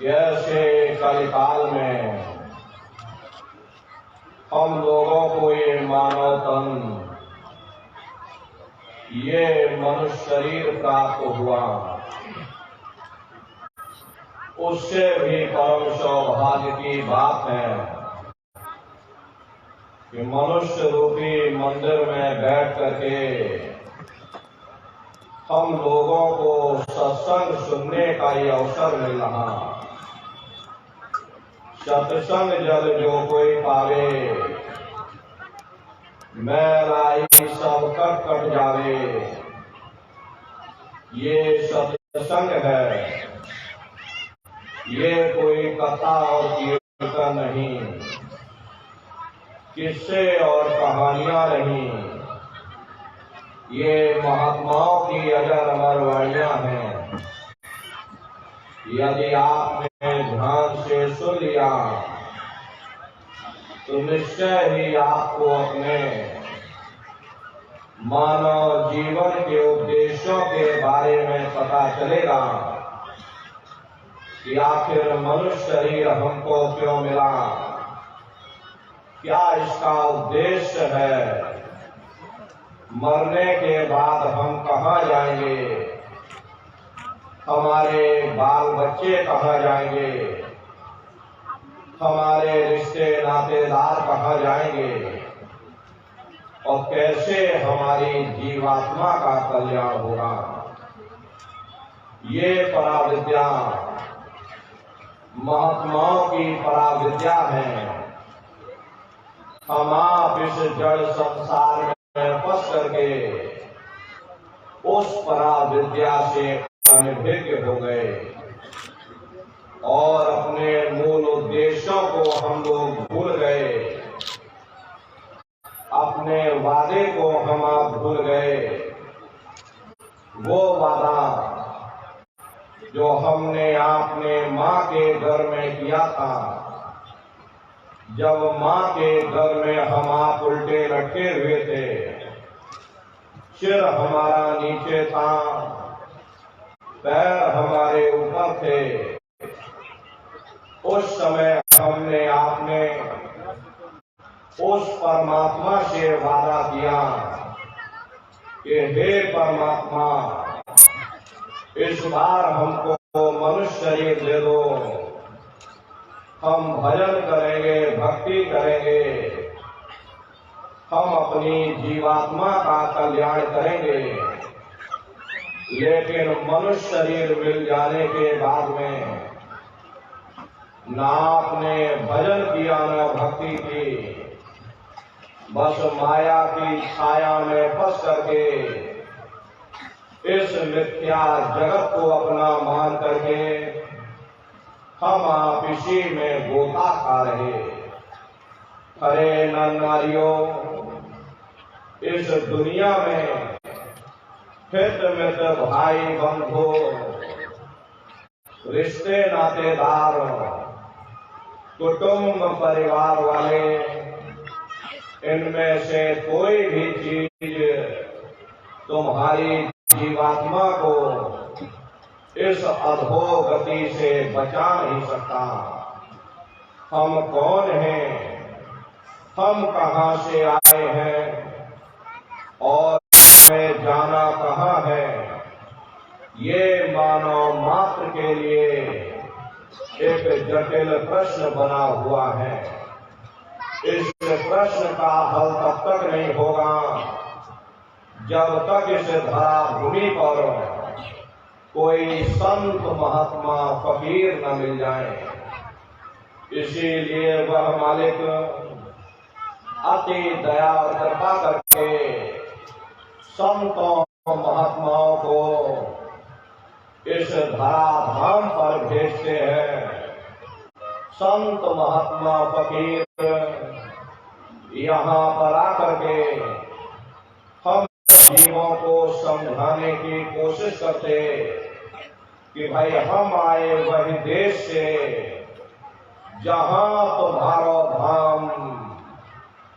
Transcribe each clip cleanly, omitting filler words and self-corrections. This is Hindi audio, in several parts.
कैसे कलिकाल में हम लोगों को ये मानव तन, ये मनुष्य शरीर प्राप्त हुआ, उससे भी परम सौभाग्य की बात है कि मनुष्य रूपी मंदिर में बैठ करके हम लोगों को सत्संग सुनने का ये अवसर मिल रहा। सत्संग जल जो कोई पावे, मैलाई सब कट जावे। ये सत्संग है, ये कोई कथा और कीर्तन नहीं, किस्से और कहानियां नहीं, ये महात्माओं की अजर अमर वाणियां हैं। यदि आपने ध्यान से सुन लिया तो निश्चय ही आपको अपने मानव जीवन के उद्देश्यों के बारे में पता चलेगा कि आखिर मनुष्य शरीर हमको क्यों मिला, क्या इसका उद्देश्य है, मरने के बाद हम कहाँ जाएंगे, हमारे बाल बच्चे कहाँ जाएंगे, हमारे रिश्ते नातेदार कहाँ जाएंगे और कैसे हमारी जीवात्मा का कल्याण होगा। ये पराविद्या महात्माओं की पराविद्या है। हम आप इस जड़ संसार में फंस करके उस पराविद्या से अनभिज्ञ हो गए और अपने मूल उद्देश्यों को हम लोग भूल गए, अपने वादे को हम आप भूल गए। वो वादा जो हमने आपने माँ के घर में किया था, जब माँ के घर में हम आप उल्टे लटके हुए थे, सिर हमारा नीचे था, पैर हमारे ऊपर थे, उस समय हमने आपने उस परमात्मा से वादा किया कि हे परमात्मा, इस बार हमको मनुष्य शरीर दे दो, हम भजन करेंगे, भक्ति करेंगे, हम अपनी जीवात्मा का कल्याण करेंगे। लेकिन मनुष्य शरीर मिल जाने के बाद में ना आपने भजन किया न भक्ति की, बस माया की छाया में फंस करके इस मिथ्या जगत को अपना मान करके हम आप इसी में गोता खा रहे। अरे नर नारियों, इस दुनिया में हित मित्र भाई बंधु रिश्ते नातेदार कुटुंब परिवार वाले, इनमें से कोई भी चीज तुम्हारी जीवात्मा को इस अधोगति से बचा नहीं सकता। हम कौन हैं, हम कहां से आए हैं और हमें जाना कहां है, ये मानव मात्र के लिए एक जटिल प्रश्न बना हुआ है। इस प्रश्न का हल तब तक नहीं होगा जब तक इस धरा भूमि पर कोई संत महात्मा फकीर न मिल जाए। इसीलिए वह मालिक अति दया और कृपा करके संतों महात्माओं को इस धराधाम पर भेजते हैं। संत महात्मा फकीर यहाँ पर आकर के हम जीवों को समझाने की कोशिश करते कि भाई हम आए वही देश से जहां तुम्हारो धाम,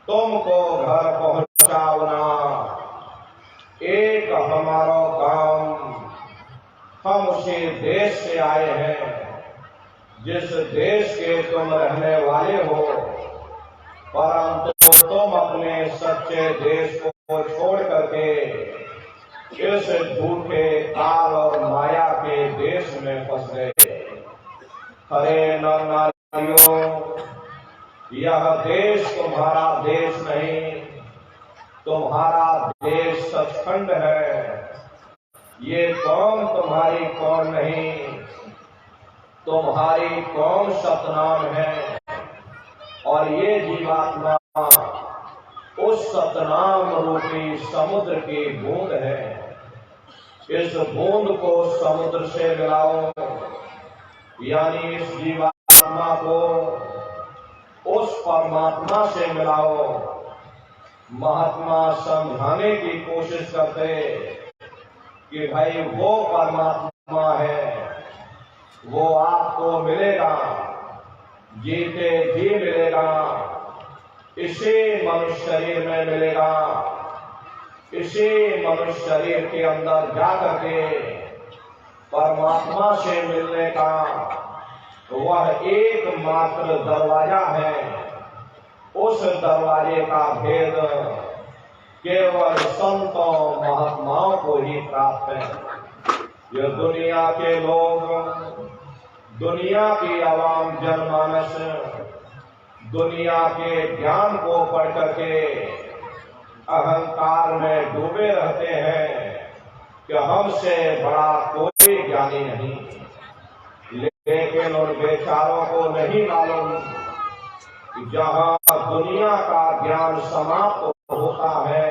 तुमको घर पहुंचावना एक हमारो काम। हम उसी देश से आए हैं, जिस देश के तुम रहने वाले हो, परंतु तुम अपने सच्चे देश को छोड़ करके इस झूठे काल और माया के देश में फंस गए। हरे नर नारियों, यह देश तुम्हारा देश नहीं, तुम्हारा देश सचखंड है। ये कौम तुम्हारी कौम नहीं, तुम्हारी कौम सतनाम है। और ये जीवात्मा उस सतनाम रूपी समुद्र की बूंद है। इस बूंद को समुद्र से मिलाओ, यानी इस जीवात्मा को उस परमात्मा से मिलाओ। महात्मा समझाने की कोशिश करते कि भाई वो परमात्मा है, वो आपको मिलेगा, जीते जी मिलेगा, इसी मनुष्य शरीर में मिलेगा। इसी मनुष्य शरीर के अंदर जाकर के परमात्मा से मिलने का वह एकमात्र दरवाजा है। उस दरवाजे का भेद केवल संतों महात्माओं को ही प्राप्त है। ये दुनिया के लोग, दुनिया की आवाम जनमानस दुनिया के ज्ञान को पढ़ करके अहंकार में डूबे रहते हैं कि हमसे बड़ा कोई ज्ञानी नहीं। लेकिन उन बेचारों को नहीं मालूम कि जहां दुनिया का ज्ञान समाप्त होता है,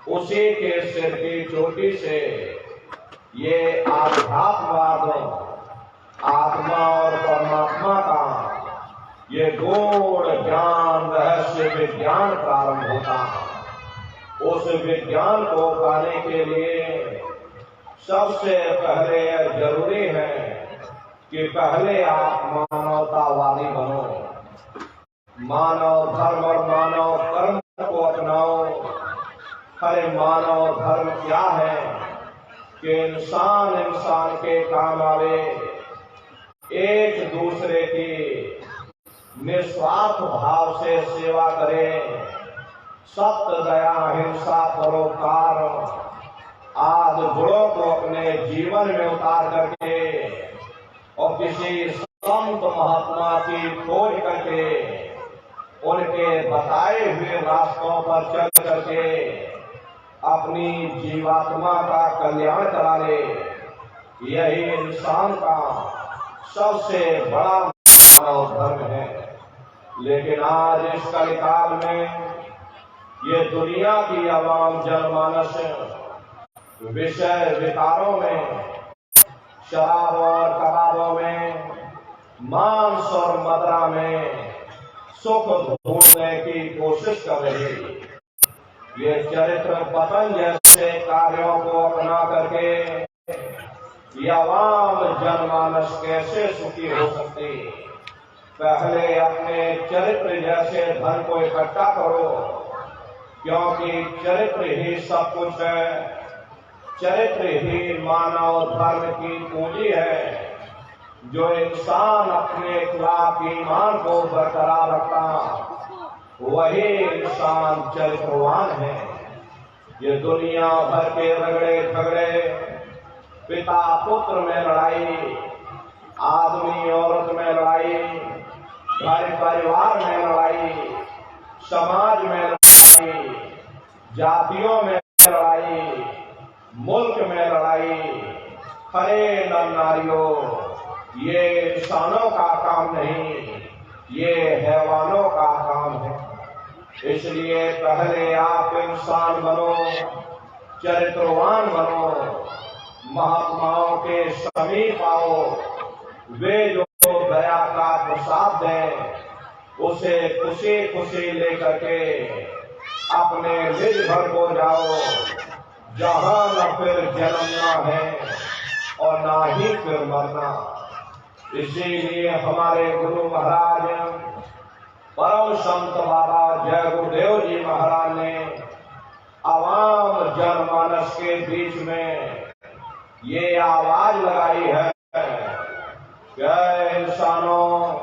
उसी के सिर की चोटी से ये आध्यात्मवाद, आत्मा और परमात्मा का ये गूढ़ ज्ञान, रहस्य विज्ञान प्रारंभ होता है। उस विज्ञान को पाने के लिए सबसे पहले जरूरी है कि पहले आप मानवतावादी बनो, मानव धर्म और मानव कर्म को अपनाओ। अरे मानव धर्म क्या है कि इंसान इंसान के काम आवे, एक दूसरे की निस्वार्थ भाव से सेवा करे, सत्य दया हिंसा परोपकार आदि गुणों को अपने जीवन में उतार करके और किसी संत महात्मा की खोज करके उनके बताए हुए रास्तों पर चल करके अपनी जीवात्मा का कल्याण करा ले, यही इंसान का सबसे बड़ा मानव धर्म है। लेकिन आज इस कलिकाल में ये दुनिया की आवाम जनमानस विषय विकारों में, शराब और कबाबों में, मांस और मदिरा में सुख ढूंढने की कोशिश कर रही है। ये चरित्र पतन जैसे कार्यों को अपना करके ये आवाम जनमानस कैसे सुखी हो सकती। पहले अपने चरित्र जैसे धन को इकट्ठा करो, क्योंकि चरित्र ही सब कुछ है। चरित्र ही मानव धर्म की पूंजी है। जो इंसान अपने खिलाफ ईमान को बरकरार रखता, वही इंसान चरित्रवान है। ये दुनिया भर के रगड़े झगड़े, पिता पुत्र में लड़ाई, आदमी औरत में लड़ाई, घर परिवार में लड़ाई, समाज में लड़ाई, जातियों में लड़ाई, मुल्क में लड़ाई। हरे नर नारियों, ये इंसानों का काम नहीं, ये हैवानों का काम है। इसलिए पहले आप इंसान बनो, चरित्रवान बनो, महात्माओं के समीप आओ। वे जो दया का प्रसाद दें, उसे खुशी खुशी लेकर के अपने निज घर को जाओ, जहां न फिर जन्मना है और ना ही फिर मरना। इसीलिए हमारे गुरु महाराज परम संत बाबा जय गुरुदेव जी महाराज ने आवाम जनमानस के बीच में ये आवाज लगाई है, जय इंसानों,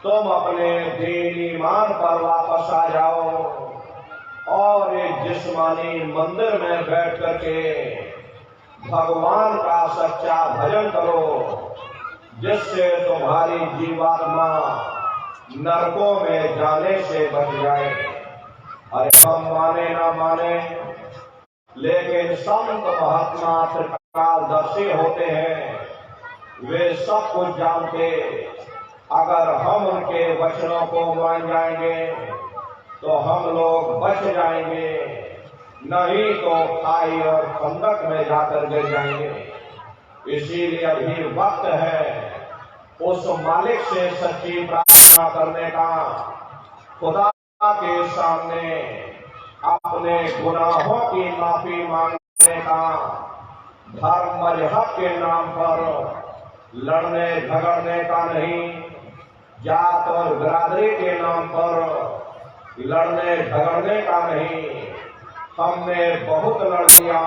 तुम अपने दीन ईमान पर वापस आ जाओ और एक जिस्मानी मंदिर में बैठ करके भगवान का सच्चा भजन करो, जिससे तुम्हारी जीवात्मा नरकों में जाने से बच जाए। अरे हम माने ना माने, लेकिन संत महात्मा त्रिकालदर्शी होते हैं, वे सब कुछ जानते। अगर हम उनके वचनों को मान जाएंगे तो हम लोग बच जाएंगे, नहीं तो खाई और खंदक में जाकर गिर जाएंगे। इसीलिए अभी वक्त है उस मालिक से सच्ची प्रार्थना करने का, खुदा के सामने अपने गुनाहों की माफी मांगने का, धर्म मजहब के नाम पर लड़ने झगड़ने का नहीं, जात और बिरादरी के नाम पर लड़ने झगड़ने का नहीं। हमने बहुत लड़ाइयां,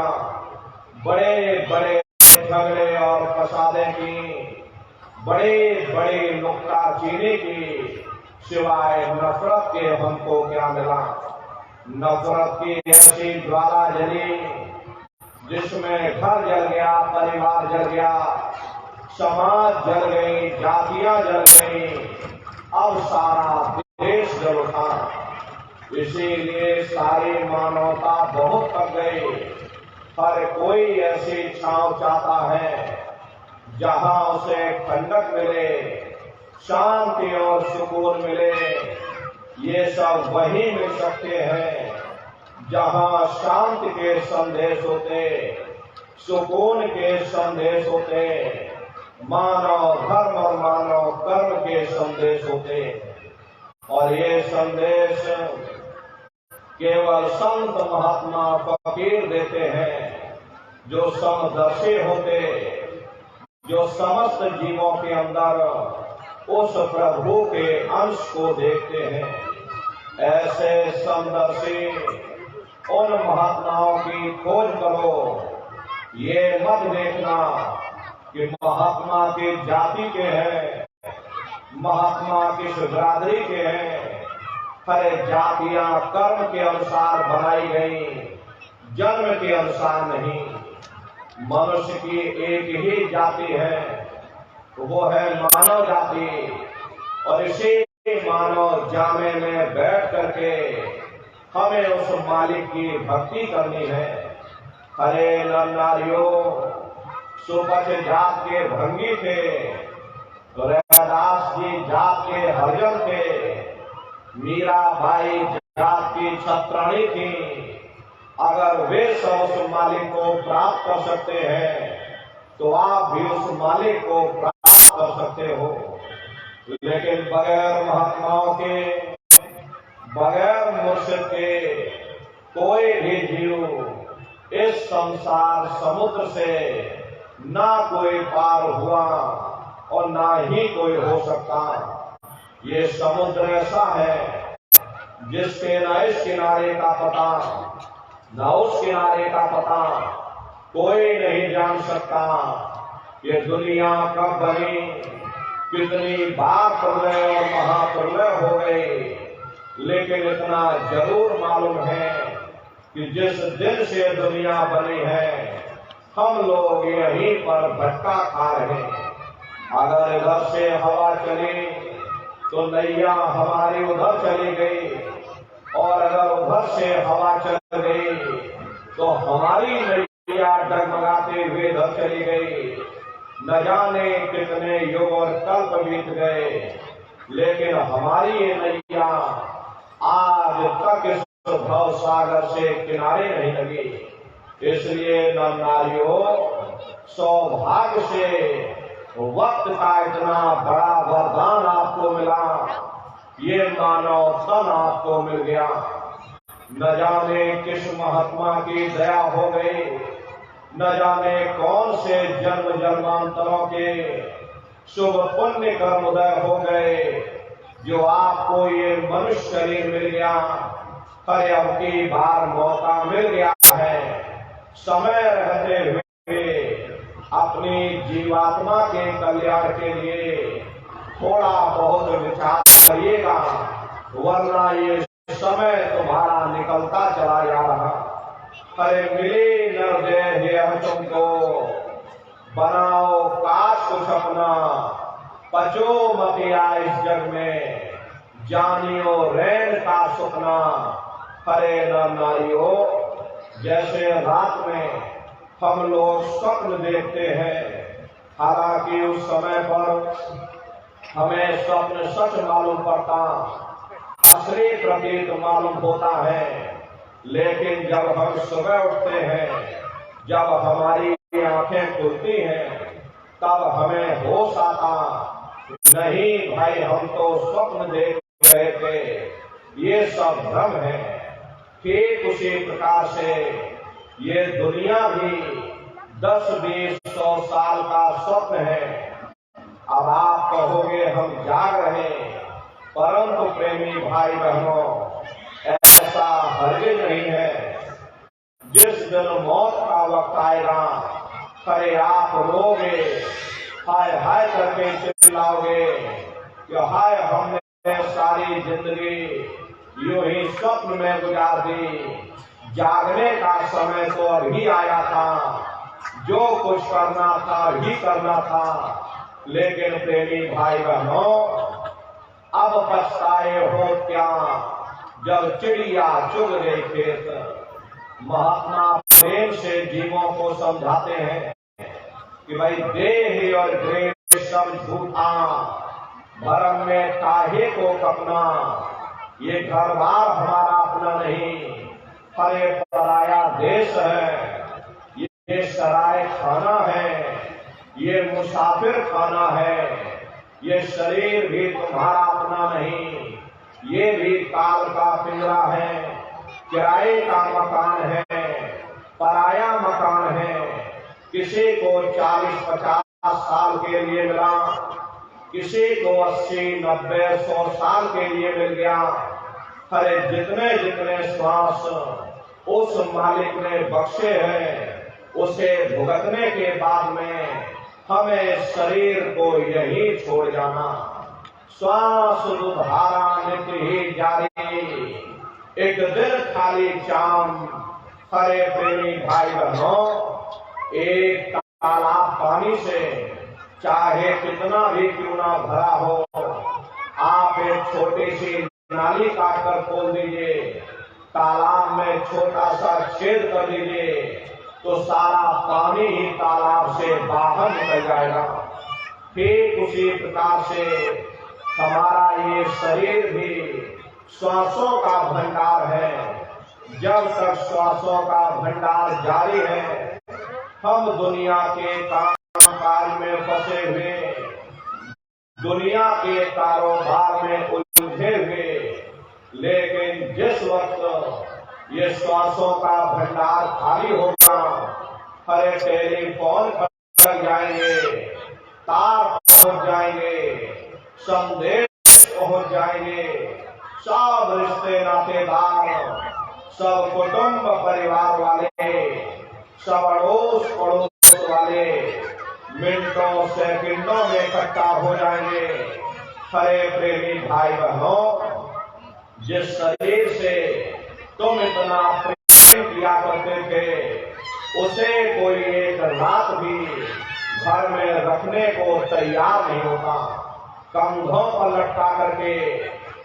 बड़े बड़े झगड़े और फसादे की, बड़े बड़े नुक्ताचीनी की, सिवाय नफरत के हमको क्या मिला। नफरत की ऐसी ज्वाला जली जिसमें घर जल गया, परिवार जल गया, समाज जल गई, जातियां जल गई, अब सारा देश जल उठा। इसीलिए सारी मानवता बहुत थक गई। हर कोई ऐसी छांव चाहता है जहां उसे ठंडक मिले, शांति और सुकून मिले। ये सब वही मिल सकते हैं जहां शांति के संदेश होते, सुकून के संदेश होते, मानव धर्म और मानव कर्म के संदेश होते। और ये संदेश केवल संत महात्मा फकीर देते हैं, जो समदर्शी होते, जो समस्त जीवों के अंदर उस प्रभु के अंश को देखते हैं। ऐसे समदर्शी उन महात्माओं की खोज करो। ये मत देखना कि महात्मा की जाति के हैं, महात्मा किस बिरादरी के हैं। हर जातियां कर्म के अनुसार बनाई गई, जन्म के अनुसार नहीं। मनुष्य की एक ही जाति है, वो है मानव जाति। और इसी मानव जामे में बैठ करके हमें उस मालिक की भक्ति करनी है। हरे नर नारियों, सुपथ जात के भंगी थे, रैदास जी जात के हरिजन थे, मीराबाई जात की छत्राणी थी। अगर वे सब उस मालिक को प्राप्त कर सकते हैं तो आप भी उस मालिक को प्राप्त कर सकते हो। लेकिन बगैर महात्माओं के, बगैर मुर्शिद के कोई भी जीव इस संसार समुद्र से ना कोई पार हुआ और ना ही कोई हो सकता। ये समुद्र ऐसा है जिसके न इस किनारे का पता, न उस किनारे का पता कोई नहीं जान सकता। ये दुनिया कब बनी, कितनी बार प्रलय और महाप्रलय हो गई, लेकिन इतना जरूर मालूम है कि जिस दिन से दुनिया बनी है, हम लोग यहीं पर भटका खा रहे हैं। अगर इधर से हवा चली तो नैया हमारी उधर चली गई, और अगर उधर से हवा चल गई तो हमारी नैया डगमगाते हुए इधर चली गई। न जाने कितने युग और कल्प बीत गए, लेकिन हमारी ये नैया आज तक इस भव सागर से किनारे नहीं लगी। इसलिए नर नारियों, सौभाग्य से वक्त का इतना बड़ा वरदान आपको मिला, ये मानव तन आपको मिल गया। न जाने किस महात्मा की दया हो गई, न जाने कौन से जन्म जन्मांतरों के शुभ पुण्य कर्म उदय हो गए, जो आपको ये मनुष्य शरीर मिल गया। हर अब की बार मौका मिल गया है, समय रहते हुए अपनी जीवात्मा के कल्याण के लिए थोड़ा बहुत विचार करिएगा, वरना ये समय तुम्हारा निकलता चला जा रहा। अरे मिले न दे हम तुमको, बनाओ काश कुछ अपना, पचो मत इस जग में, जानियो रैन का सुपना। हरे न नारियो, जैसे रात में हम लोग स्वप्न देखते हैं, हालांकि उस समय पर हमें स्वप्न सच मालूम पड़ता, असली प्रतीत मालूम होता है, लेकिन जब हम सुबह उठते हैं, जब हमारी आंखें खुलती हैं, तब हमें होश आता, नहीं भाई हम तो स्वप्न देख रहे थे, ये सब भ्रम है। ठीक उसी प्रकार से ये दुनिया भी 10, 20, 100 साल का स्वप्न है। अब आप कहोगे हम जाग रहे, परंतु प्रेमी भाई बहनों, ऐसा हरगिज नहीं है। जिस दिन मौत का वक्त आएगा, अरे आप रोगे, हाय हाय करके चिल्लाओगे कि हाय हमने सारी जिंदगी यूं ही स्वप्न में गुजार दी, जागने का समय तो अभी आया था, जो कुछ करना था ही करना था। लेकिन प्रेमी भाई बहनों, अब पछताए हो क्या जब चिड़िया चुग गई खेत। महात्मा प्रेम से जीवों को समझाते हैं कि भाई देह और देह सब झूठा, भरम में काहे को कपना, ये घर बार हमारा अपना नहीं, हरे पराया देश है, ये सराय खाना है, ये मुसाफिर खाना है, ये शरीर भी तुम्हारा अपना नहीं, ये भी काल का पिंजरा है, किराए का मकान है, पराया मकान है। किसी को 40-50 साल के लिए मिला, किसी को 80, 90, 100 साल के लिए मिल गया। अरे जितने जितने श्वास उस मालिक ने बख्शे हैं, उसे भुगतने के बाद में हमें शरीर को यही छोड़ जाना। श्वास धारा नित्य ही जारी, एक दिन खाली चांद। हरे प्रेमी भाई बहनों, एक तालाब पानी से चाहे कितना भी क्यों ना भरा हो, आप एक छोटी सी नाली काटकर खोल दीजिए, तालाब में छोटा सा छेद कर दीजिए, तो सारा पानी ही तालाब से बाहर निकल जाएगा। ठीक उसी प्रकार से हमारा ये शरीर भी श्वासों का भंडार है। जब तक श्वासों का भंडार जारी है, हम दुनिया के कामकाज में फंसे हुए, दुनिया के कारोबार में उलझे हुए, लेकिन जिस वक्त ये श्वासों का भंडार खाली होगा, हरे टेलीफोन कर जाएंगे, तार पहुंच जाएंगे, संदेश पहुंच जाएंगे, सब रिश्ते नातेदार, सब कुटुंब परिवार वाले, सब अड़ोस पड़ोस वाले मिनटों सेकंडों में इकट्ठा हो जाएंगे। हरे प्रेमी भाई बहनों, जिस शरीर से तुम इतना प्रेम किया करते थे, उसे कोई एक रात भी घर में रखने को तैयार नहीं होता। कंधों पर लटका करके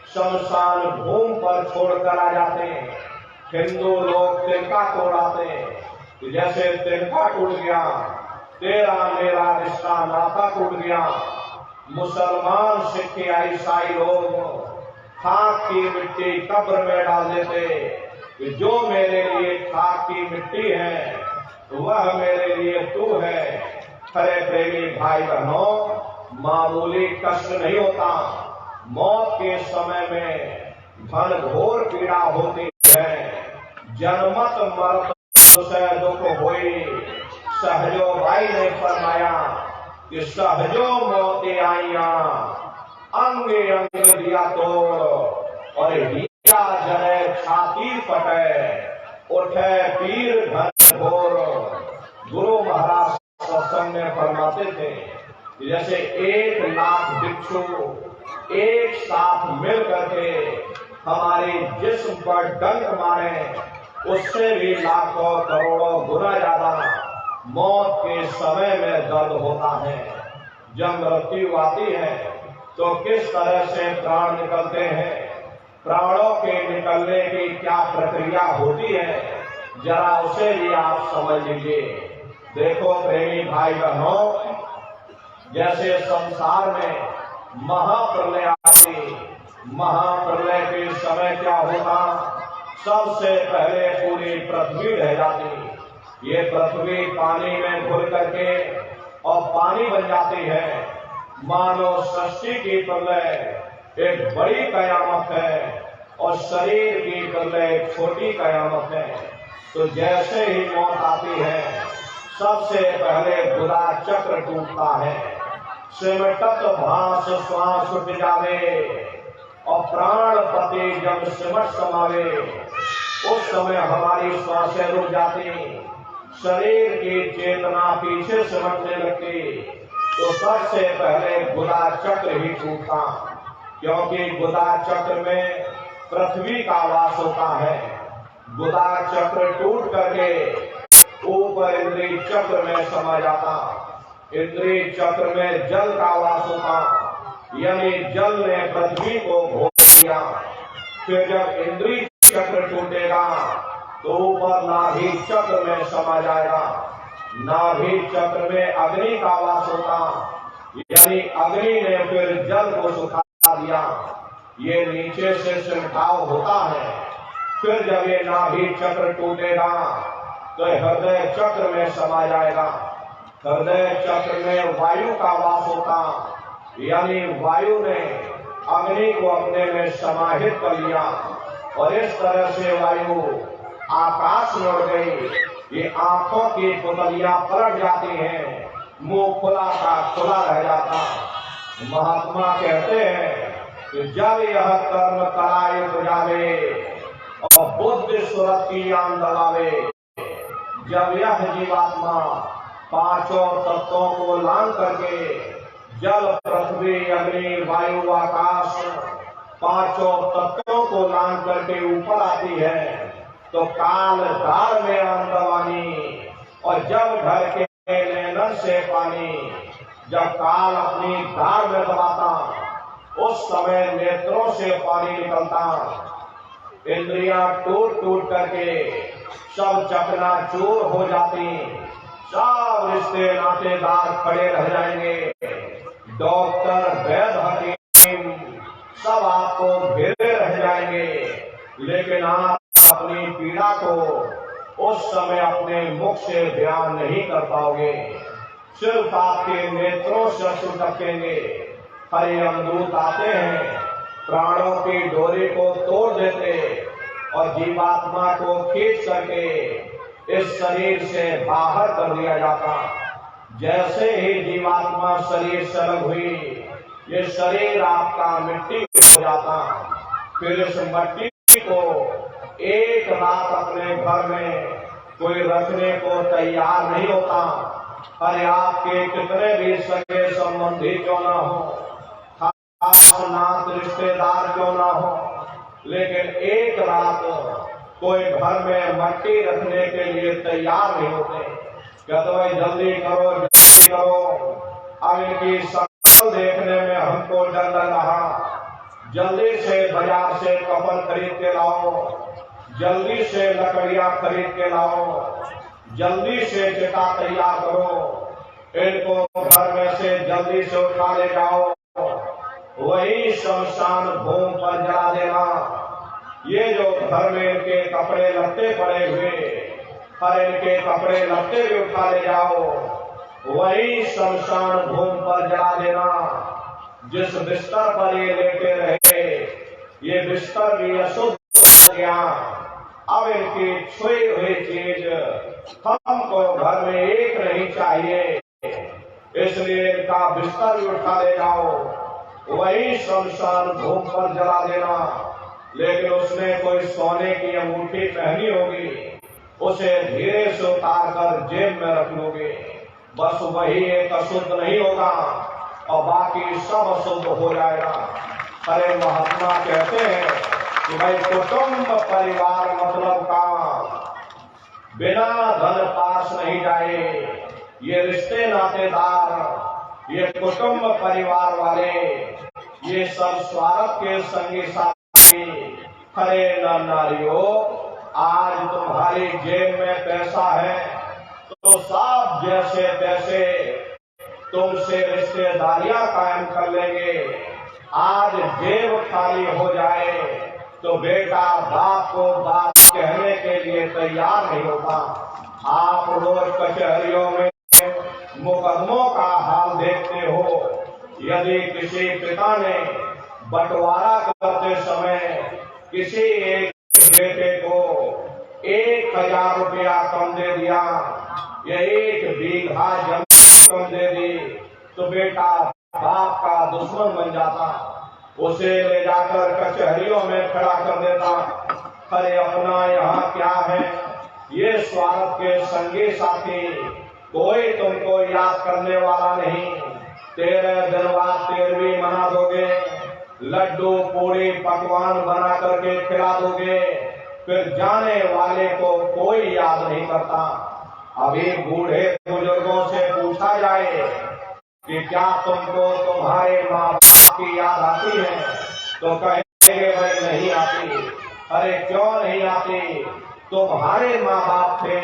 शमशान भूमि पर छोड़कर आ जाते हैं। हिंदू लोग तिनका तोड़ाते हैं, जैसे तिनका टूट गया, तेरा मेरा रिश्ता नाता टूट गया। मुसलमान, सिख, ईसाई लोग खाक की मिट्टी कब्र में डाल देते कि जो मेरे लिए खाक की मिट्टी है, वह मेरे लिए तू है। हरे प्रेमी भाई बहनों, मामूली कष्ट नहीं होता, मौत के समय में घनघोर पीड़ा होती है। जन्मत मरत से दुख हुई, सहजो भाई ने फरमाया कि सहजो मौतें आईया, अंगे अंग दिया तोड़, और हिया जले छाती फटे, उठे पीर घनघोर। गुरु महाराज सत्संग में फरमाते थे, जैसे 1,00,000 भिक्षु एक साथ मिल करके हमारी जिस्म पर डंक मारे, उससे भी लाखों करोड़ों गुना ज्यादा मौत के समय में दर्द होता है। जब मृत्यु आती है तो किस तरह से प्राण निकलते हैं, प्राणों के निकलने की क्या प्रक्रिया होती है, जरा उसे भी आप समझ लीजिए। देखो प्रेमी भाई बहनों, जैसे संसार में महाप्रलय आती, महाप्रलय के समय क्या होता, सबसे पहले पूरी पृथ्वी रह जाती। ये पृथ्वी पानी में घुल करके और पानी बन जाती है। मानव सृष्टि की प्रलय एक बड़ी कयामत है और शरीर की प्रलय एक छोटी कयामत है। तो जैसे ही मौत आती है, सबसे पहले बुरा चक्र टूटता है, सिमटत भास श्वास उठ जावे और प्राण पति जब सिमट समावे, उस समय हमारी श्वासें रुक जाती, शरीर की चेतना पीछे सिमटने लगती। तो सबसे पहले गुदा चक्र ही टूटता, क्योंकि गुदा चक्र में पृथ्वी का वास होता है। गुदा चक्र टूट करके ऊपर इंद्रिय चक्र में समा जाता, इंद्रिय चक्र में जल का वास होता, यानी जल ने पृथ्वी को घोट लिया। फिर जब इंद्रिय चक्र टूटेगा तो ऊपर नाभि चक्र में समा जाएगा। नाभि चक्र में अग्नि का वास होता, यानी अग्नि ने फिर जल को सुखा दिया। ये नीचे से सिमटाव होता है। फिर जब ये नाभि चक्र टूटेगा तो हृदय चक्र में समा जाएगा। हृदय चक्र में वायु का वास होता, यानी वायु ने अग्नि को अपने में समाहित कर लिया और इस तरह से वायु आकाश में उड़ गई। ये आंखों की पुतलियां पलट जाती हैं, मुंह खुला का खुला रह जाता। महात्मा कहते हैं कि जब यह कर्म करायुक्त जावे और बुद्धि सुरति आन दबावे, जब यह जीवात्मा पांचों तत्वों को लांग करके जल पृथ्वी अग्नि वायु आकाश पांचों तत्वों को लांग करके ऊपर आती है, तो काल दार में आंदवानी और जब घर के नैनन से पानी, जब काल अपनी दार में दबाता, उस समय नेत्रों से पानी निकलता। इंद्रियां टूट टूट करके सब चकनाचूर हो जाती, सब रिश्ते नातेदार खड़े रह जाएंगे, डॉक्टर वैद्य हकीम सब आपको घेरे रह जाएंगे, लेकिन आप अपनी पीड़ा को उस समय अपने मुख से बयान नहीं कर पाओगे। सिर्फ आपके नेत्रों से सुटकेंगे। हरि अमदूत आते हैं, प्राणों की डोरी को तोड़ देते और जीवात्मा को खींच करके इस शरीर से बाहर कर दिया जाता। जैसे ही जीवात्मा शरीर से अलग हुई, ये शरीर आपका मिट्टी हो जाता। फिर इस मिट्टी को एक रात अपने घर में कोई रखने को तैयार नहीं होता। अरे आपके कितने भी सगे संबंधी क्यों ना हो, नात रिश्तेदार क्यों ना हो, लेकिन एक रात कोई घर में मट्टी रखने के लिए तैयार नहीं होते। कहते भाई जल्दी करो जल्दी करो, अब इनकी शक्ल देखने में हमको डर लग रहा, जल्दी से बाजार से कपन खरीद के लाओ, जल्दी से लकड़ियां खरीद के लाओ, जल्दी से चिता तैयार करो, इनको घर में से जल्दी से उठा ले जाओ, वही शमशान भूमि पर जला देना। ये जो घर में इनके कपड़े लत्ते पड़े हुए, हर इनके कपड़े लत्ते भी उठा ले जाओ, वही शमशान भूमि पर जला देना। जिस बिस्तर पर ये लेटे रहे, ये बिस्तर भी अशुद्ध हो गया। अब इनकी छुई हुई चीज हमको घर में एक नहीं चाहिए, इसलिए इनका बिस्तर भी उठा ले जाओ, वही शमशान भूमि पर जला देना। लेकिन उसने कोई सोने की अंगूठी पहनी होगी, उसे धीरे से उतार कर जेब में रख लोगे, बस वही एक अशुद्ध नहीं होगा, और बाकी सब शुद्ध हो जाएगा। अरे महात्मा कहते हैं कि भाई कुटुंब परिवार मतलब का बिना धन पास नहीं जाए। ये रिश्ते नातेदार, ये कुटुंब परिवार वाले, ये सब स्वार्थ के संगी साथी। अरे नारियों, आज तुम्हारी जेब में पैसा है तो सब जैसे तैसे तुमसे रिश्तेदारियां कायम कर लेंगे। आज जेब खाली हो जाए तो बेटा बाप को बात कहने के लिए तैयार नहीं होता। आप रोज कचहरियों में मुकदमों का हाल देखते हो। यदि किसी पिता ने बंटवारा करते समय किसी एक बेटे को 1000 रुपया कम दे दिया या 1 बीघा जमीन कम दे दी तो बेटा बाप का दुश्मन बन जाता, उसे ले जाकर कचहरियों में खड़ा कर देता। अरे अपना यहाँ क्या है, ये स्वार्थ के संगी साथी, कोई तुमको याद करने वाला नहीं। 13 दिन बाद 13वीं मना दोगे, लड्डू पूरी पकवान बना करके खिला दोगे, फिर जाने वाले को कोई याद नहीं करता। अभी बूढ़े बुजुर्गों से पूछा जाए कि क्या तुमको तुम्हारे माँ बाप की याद आती है तो कहेंगे भाई नहीं आती। अरे क्यों नहीं आती, तुम्हारे माँ बाप थे